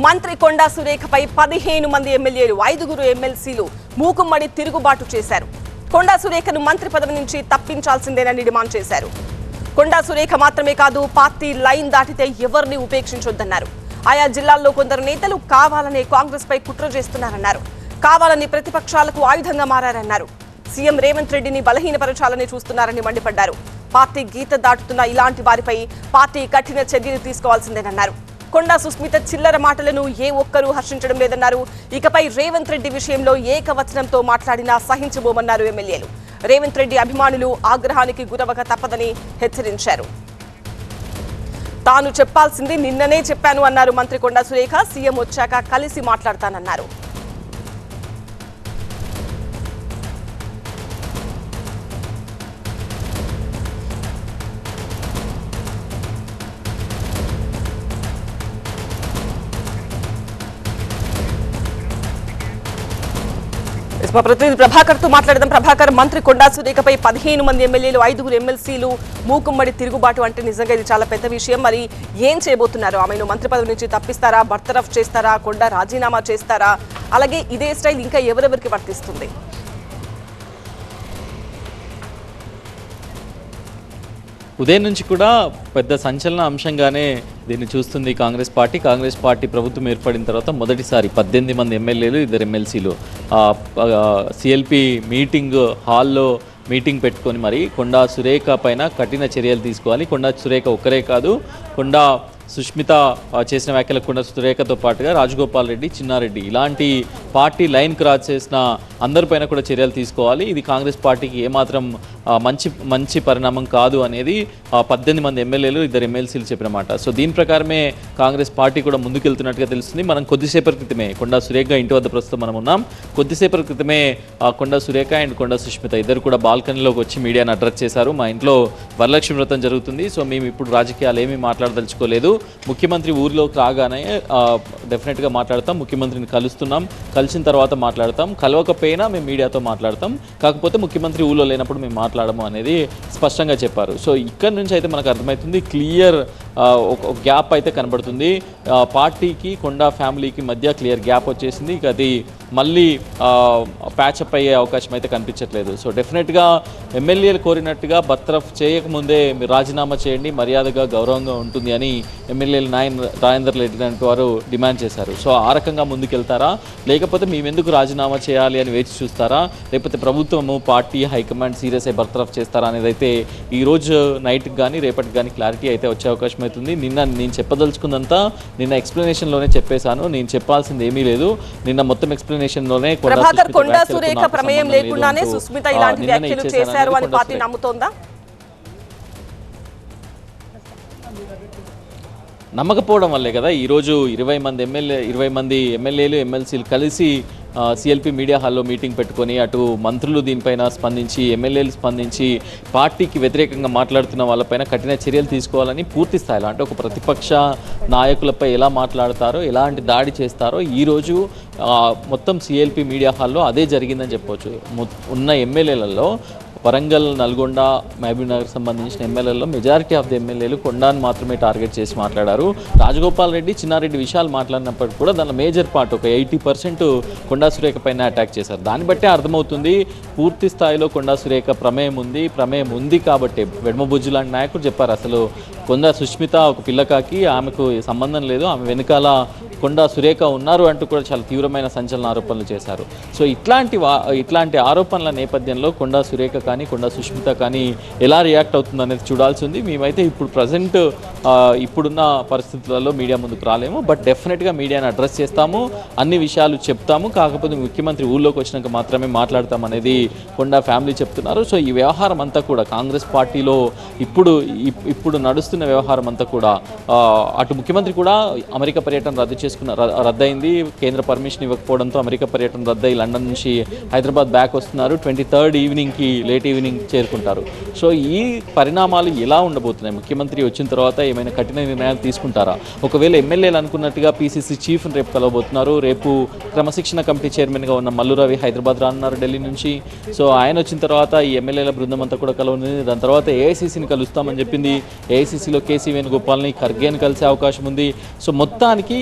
మంత్రి కొండా సురేఖపై 15 మంది ఎమ్మెల్యేలు 5గురు ఎమ్మెల్సీలు మూకుమ్మడి తిరుగుబాటు చేశారు. కొండా సురేఖను మంత్రి పదవి నుంచి తప్పించాల్సిందేనని డిమాండ్ చేశారు. కొండా సురేఖ మాత్రమే కాదు, పార్టీ లైన్ దాటితే ఎవరిని ఉపేక్షించొద్దన్నారు. ఆయా జిల్లాల్లో కొందరు నేతలు కావాలనే కాంగ్రెస్ పై కుట్ర చేస్తున్నారన్నారు. కావాలని ప్రతిపక్షాలకు ఆయుధంగా మారారన్నారు. సీఎం రేవంత్ రెడ్డిని బలహీనపరచాలని చూస్తున్నారని మండిపడ్డారు. పార్టీ గీత దాటుతున్న ఇలాంటి వారిపై పార్టీ కఠిన చర్యలు తీసుకోవాల్సిందేనన్నారు. కొండా సుస్మిత చిల్లర మాటలను ఏ ఒక్కరూ హర్షించడం లేదన్నారు. ఇకపై రేవంత్ రెడ్డి విషయంలో ఏకవచనంతో మాట్లాడినా సహించబోమన్నారు ఎమ్మెల్యేలు. రేవంత్ రెడ్డి అభిమానులు ఆగ్రహానికి గురవక తప్పదని హెచ్చరించారు. తాను చెప్పాల్సింది నిన్ననే చెప్పాను అన్నారు మంత్రి కొండా సురేఖ. సీఎం వచ్చాక కలిసి మాట్లాడతానన్నారు. మా ప్రతినిధి ప్రభాకర్ తో మాట్లాడదాం. ప్రభాకర్, మంత్రి కొండా సురేఖపై 15 మంది ఎమ్మెల్యేలు 5గురు ఎమ్మెల్సీలు మూకుమ్మడి తిరుగుబాటు అంటే నిజంగా ఇది చాలా పెద్ద విషయం. మరి ఏం చేయబోతున్నారు? ఆమెను మంత్రి పదవి నుంచి తప్పిస్తారా, బర్తరఫ్ చేస్తారా, కొండా రాజీనామా చేస్తారా? అలాగే ఇదే స్టైల్ ఇంకా ఎవరెవరికి వర్తిస్తుంది? ఉదయం నుంచి కూడా పెద్ద సంచలన అంశంగానే దీన్ని చూస్తుంది కాంగ్రెస్ పార్టీ ప్రభుత్వం ఏర్పడిన తర్వాత మొదటిసారి 18 మంది ఎమ్మెల్యేలు 2 ఎమ్మెల్సీలు సిఎల్పి మీటింగ్ హాల్లో మీటింగ్ పెట్టుకొని మరి కొండా సురేఖ పైన కఠిన చర్యలు తీసుకోవాలి. కొండా సురేఖ ఒక్కరే కాదు, కొండా సుష్మిత చేసిన వ్యాఖ్యలకు కొండా సురేఖతో పాటుగా రాజగోపాల్ రెడ్డి, చిన్నారెడ్డి ఇలాంటి పార్టీ లైన్ క్రాస్ చేసిన అందరిపైన కూడా చర్యలు తీసుకోవాలి. ఇది కాంగ్రెస్ పార్టీకి ఏమాత్రం మంచి పరిణామం కాదు అనేది 18 మంది ఎమ్మెల్యేలు 2 ఎమ్మెల్సీలు చెప్పిన మాట. సో దీని ప్రకారమే కాంగ్రెస్ పార్టీ కూడా ముందుకెళ్తున్నట్టుగా తెలుస్తుంది. మనం కొద్దిసేపటి క్రితమే కొండా సురేఖ ఇంటి వద్ద ప్రస్తుతం మనం ఉన్నాం. కొద్దిసేపటి క్రితమే కొండా సురేఖ అండ్ కొండా సుష్మిత ఇద్దరు కూడా బాల్కనీలోకి వచ్చి మీడియాను అడ్రస్ చేశారు. మా ఇంట్లో వరలక్ష్మి వ్రతం జరుగుతుంది, సో మేము ఇప్పుడు రాజకీయాలు ఏమీ మాట్లాడదలుచుకోలేదు. ముఖ్యమంత్రి ఊరిలోకి రాగానే డెఫినెట్గా మాట్లాడతాం. ముఖ్యమంత్రిని కలుస్తున్నాం, కలిసిన తర్వాత మాట్లాడతాం. కలవకపోయినా మేము మీడియాతో మాట్లాడతాం. కాకపోతే ముఖ్యమంత్రి ఊళ్ళో లేనప్పుడు మేము మాట్లాడము అనేది స్పష్టంగా చెప్పారు. సో ఇక్కడ నుంచి అయితే మనకు అర్థమవుతుంది, క్లియర్ ఒక గ్యాప్ అయితే కనబడుతుంది. పార్టీకి కొండా ఫ్యామిలీకి మధ్య క్లియర్ గ్యాప్ వచ్చేసింది. ఇక అది మళ్ళీ ప్యాచప్ అయ్యే అవకాశం అయితే కనిపించట్లేదు. సో డెఫినెట్గా ఎమ్మెల్యేలు కోరినట్టుగా బర్తరఫ్ చేయకముందే మీరు రాజీనామా చేయండి, మర్యాదగా గౌరవంగా ఉంటుంది అని ఎమ్మెల్యేలు రాజేందర్ రెడ్డి లాంటి వారు డిమాండ్ చేశారు. సో ఆ రకంగా ముందుకెళ్తారా, లేకపోతే మేమెందుకు రాజీనామా చేయాలి అని వేచి చూస్తారా, లేకపోతే ప్రభుత్వము పార్టీ హైకమాండ్ సీరియస్ అయి బర్తరఫ్ చేస్తారా అనేది అయితే ఈరోజు నైట్కి కానీ రేపటికి కానీ క్లారిటీ అయితే వచ్చే అవకాశం అవుతుంది. నిన్న నేను చెప్పదలుచుకుందంతా నిన్న ఎక్స్ప్లెనేషన్లోనే చెప్పేశాను. నేను చెప్పాల్సింది ఏమీ లేదు. నిన్న మొత్తం ఎక్స్ప్లెనేషన్లోనే కొండా సురేఖ ప్రమేయం లేకుండానే సుస్మిత ఇలాంటి వ్యాఖ్యలు చేశారు అని పార్టీ నమ్ముతోందా? నమ్మకపోవడం వల్లే కదా ఈరోజు 20 మంది ఎమ్మెల్యేలు ఎమ్మెల్సీలు కలిసి సిఎల్పి మీడియా హాల్లో మీటింగ్ పెట్టుకొని అటు మంత్రులు దీనిపైన స్పందించి, ఎమ్మెల్యేలు స్పందించి పార్టీకి వ్యతిరేకంగా మాట్లాడుతున్న వాళ్ళపైన కఠిన చర్యలు తీసుకోవాలని పూర్తి స్థాయిలో అంటే ఒక ప్రతిపక్ష నాయకులపై ఎలా మాట్లాడతారో, ఎలాంటి దాడి చేస్తారో ఈరోజు మొత్తం సిఎల్పి మీడియా హాల్లో అదే జరిగిందని చెప్పవచ్చు. ఉన్న ఎమ్మెల్యేలలో వరంగల్, నల్గొండ, మహబూబ్నగర్ సంబంధించిన ఎమ్మెల్యేలలో మెజారిటీ ఆఫ్ ది ఎమ్మెల్యేలు కొండాను మాత్రమే టార్గెట్ చేసి మాట్లాడారు. రాజగోపాల్ రెడ్డి, చిన్నారెడ్డి విషయాలు మాట్లాడినప్పటికీ కూడా దానిలో మేజర్ పార్ట్ ఒక 80% కొండా సురేఖ పైన అటాక్ చేశారు. దాన్ని బట్టే అర్థమవుతుంది పూర్తి స్థాయిలో కొండా సురేఖ ప్రమేయం ఉంది కాబట్టి వెడమబుజ్జు లాంటి నాయకుడు చెప్పారు అసలు కొండా సుష్మిత ఒక పిల్లకాకి, ఆమెకు సంబంధం లేదు, ఆమె వెనకాల కొండా సురేఖ ఉన్నారు అంటూ కూడా చాలా తీవ్రమైన సంచలన ఆరోపణలు చేశారు. సో ఇట్లాంటి ఆరోపణల నేపథ్యంలో కొండా సురేఖ కానీ కొండా సుష్మిత కానీ ఎలా రియాక్ట్ అవుతుంది అనేది చూడాల్సి ఉంది. మేమైతే ఇప్పుడు ప్రజెంట్ ఇప్పుడున్న పరిస్థితులలో మీడియా ముందుకు రాలేము, బట్ డెఫినెట్గా మీడియాని అడ్రస్ చేస్తాము, అన్ని విషయాలు చెప్తాము. కాకపోతే ముఖ్యమంత్రి ఊళ్ళోకి వచ్చినాక మాత్రమే మాట్లాడతాం అనేది కొండా ఫ్యామిలీ చెప్తున్నారు. సో ఈ వ్యవహారం అంతా కూడా కాంగ్రెస్ పార్టీలో ఇప్పుడు నడుస్తున్న వ్యవహారం అంతా కూడా అటు ముఖ్యమంత్రి కూడా అమెరికా పర్యటన రద్దయింది. కేంద్ర పర్మిషన్ ఇవ్వకపోవడంతో అమెరికా పర్యటన రద్దయి లండన్ నుంచి హైదరాబాద్ బ్యాక్ వస్తున్నారు. 23rd ఈవినింగ్కి లేట్ లేట్ ఈవినింగ్ చేరుకుంటారు. సో ఈ పరిణామాలు ఎలా ఉండబోతున్నాయి? ముఖ్యమంత్రి వచ్చిన తర్వాత ఏమైనా కఠిన నిర్ణయాలు తీసుకుంటారా? ఒకవేళ ఎమ్మెల్యేలు అనుకున్నట్టుగా పీసీసీ చీఫ్ని రేపు కలవబోతున్నారు. రేపు క్రమశిక్షణ కమిటీ చైర్మన్గా ఉన్న మల్లు రవి హైదరాబాద్ రానున్నారు ఢిల్లీ నుంచి. సో ఆయన వచ్చిన తర్వాత ఈ ఎమ్మెల్యేల బృందం అంతా కూడా కలవనుంది. దాని తర్వాత ఏఐసీసీని కలుస్తామని చెప్పింది. ఏఐసీసీలో కేసీ వేణుగోపాల్ని, ఖర్గేని కలిసే అవకాశం ఉంది. సో మొత్తానికి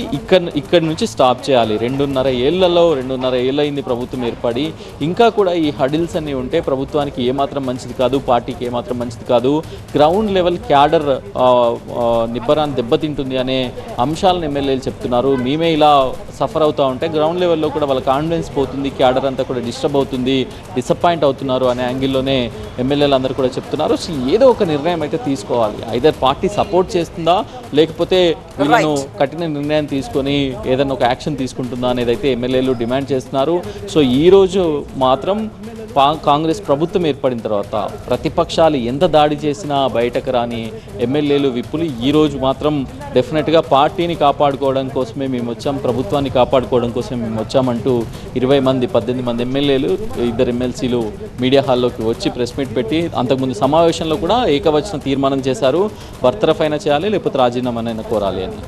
ఇక్కడి నుంచి స్టాప్ చేయాలి. 2.5 ఏళ్ళ అయింది ప్రభుత్వం ఏర్పడి. ఇంకా కూడా ఈ హడిల్స్ అన్నీ ఉంటే ప్రభుత్వానికి ఏమాత్రం మంచిది కాదు, పార్టీకి ఏమాత్రం మంచిది కాదు. గ్రౌండ్ లెవెల్ క్యాడర్ నిబ్బరాన్ని దెబ్బతింటుంది అనే అంశాలను ఎమ్మెల్యేలు చెప్తున్నారు. మేమే ఇలా సఫర్ అవుతూ ఉంటే గ్రౌండ్ లెవెల్లో కూడా వాళ్ళ కాన్ఫిడెన్స్ పోతుంది, క్యాడర్ అంతా కూడా డిస్టర్బ్ అవుతుంది, డిసప్పాయింట్ అవుతున్నారు అనే యాంగిల్లోనే ఎమ్మెల్యేలు అందరూ కూడా చెప్తున్నారు. సో ఏదో ఒక నిర్ణయం అయితే తీసుకోవాలి. ఐదర్ పార్టీ సపోర్ట్ చేస్తుందా, లేకపోతే వీళ్ళను కఠిన నిర్ణయం తీసుకొని ఏదైనా ఒక యాక్షన్ తీసుకుంటుందా అనేది అయితే ఎమ్మెల్యేలు డిమాండ్ చేస్తున్నారు. సో ఈరోజు మాత్రం కాంగ్రెస్ ప్రభుత్వం ఏర్పడిన తర్వాత ప్రతిపక్షాలు ఎంత దాడి చేసినా బయటకు రాని ఎమ్మెల్యేలు, విప్పులు ఈరోజు మాత్రం డెఫినెట్గా పార్టీని కాపాడుకోవడం కోసమే మేము వచ్చాం, ప్రభుత్వాన్ని కాపాడుకోవడం కోసమే మేము వచ్చామంటూ 18 మంది ఎమ్మెల్యేలు, 2 ఎమ్మెల్సీలు మీడియా హాల్లోకి వచ్చి ప్రెస్ మీట్ పెట్టి అంతకుముందు సమావేశంలో కూడా ఏకవచన తీర్మానం చేశారు. బర్తరఫ్ అయినా చేయాలి, లేకపోతే రాజీనామానైనా కోరాలి అని.